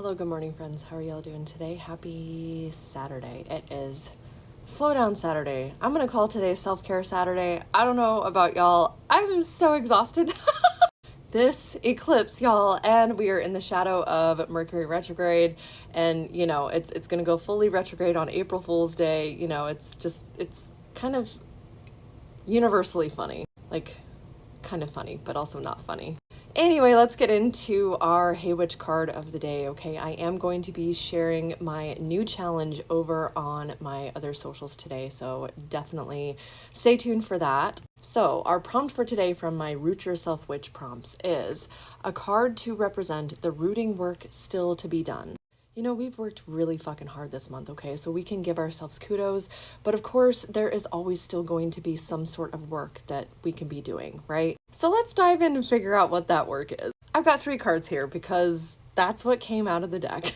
Hello, good morning, friends. How are y'all doing today? Happy Saturday. It is Slow Down Saturday. I'm going to call today Self-Care Saturday. I don't know about y'all. I'm so exhausted. This eclipse, y'all, and we are in the shadow of Mercury retrograde, and it's going to go fully retrograde on April Fool's Day. It's kind of universally funny. Like, kind of funny, but also not funny. Anyway, let's get into our Hey Witch card of the day, okay? I am going to be sharing my new challenge over on my other socials today, so definitely stay tuned for that. So, our prompt for today from my Root Yourself Witch prompts is a card to represent the rooting work still to be done. We've worked really fucking hard this month, okay? So we can give ourselves kudos, but of course, there is always still going to be some sort of work that we can be doing, right? So let's dive in and figure out what that work is. I've got 3 cards here because that's what came out of the deck.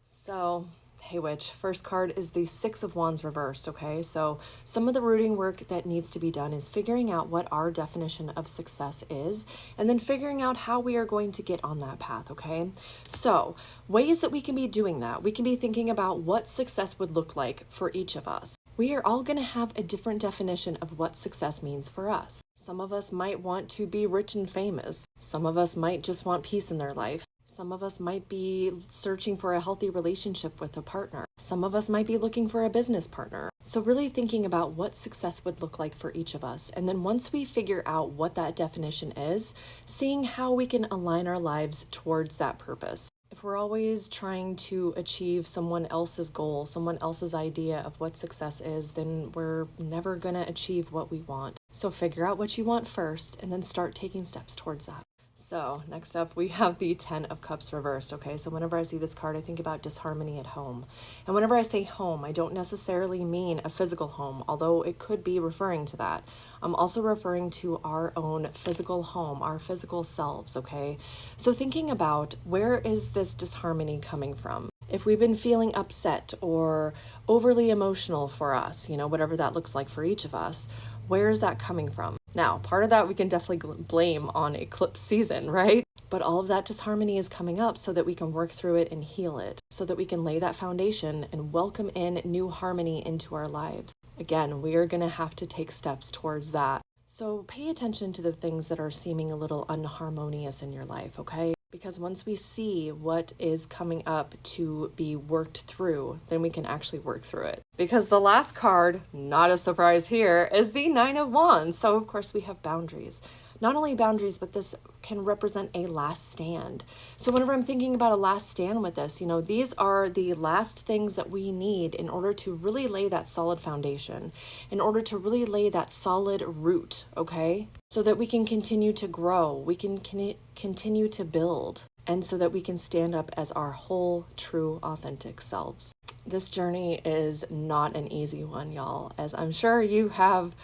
So, hey witch, first card is the 6 of Wands reversed, okay? So some of the rooting work that needs to be done is figuring out what our definition of success is, and then figuring out how we are going to get on that path, okay? So ways that we can be doing that, we can be thinking about what success would look like for each of us. We are all going to have a different definition of what success means for us. Some of us might want to be rich and famous. Some of us might just want peace in their life. Some of us might be searching for a healthy relationship with a partner. Some of us might be looking for a business partner. So really thinking about what success would look like for each of us. And then once we figure out what that definition is, seeing how we can align our lives towards that purpose. If we're always trying to achieve someone else's goal, someone else's idea of what success is, then we're never going to achieve what we want. So figure out what you want first and then start taking steps towards that. So next up, we have the 10 of Cups reversed, okay? So whenever I see this card, I think about disharmony at home. And whenever I say home, I don't necessarily mean a physical home, although it could be referring to that. I'm also referring to our own physical home, our physical selves, okay? So thinking about where is this disharmony coming from? If we've been feeling upset or overly emotional for us, whatever that looks like for each of us, where is that coming from? Now, part of that we can definitely blame on eclipse season, right? But all of that disharmony is coming up so that we can work through it and heal it, so that we can lay that foundation and welcome in new harmony into our lives. Again, we are going to have to take steps towards that. So pay attention to the things that are seeming a little unharmonious in your life, okay? Because once we see what is coming up to be worked through, then we can actually work through it. Because the last card, not a surprise here, is the 9 of Wands. So of course we have boundaries. Not only boundaries, but this can represent a last stand. So whenever I'm thinking about a last stand with this, these are the last things that we need in order to really lay that solid foundation, in order to really lay that solid root, okay? So that we can continue to grow, we can continue to build, and so that we can stand up as our whole, true, authentic selves. This journey is not an easy one, y'all, as I'm sure you have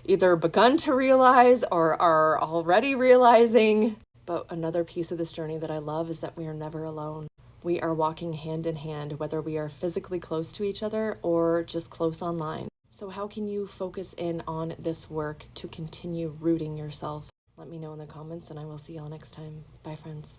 either begun to realize or are already realizing. But another piece of this journey that I love is that we are never alone. We are walking hand in hand, whether we are physically close to each other or just close online. So how can you focus in on this work to continue rooting yourself? Let me know in the comments and I will see y'all next time. Bye, friends.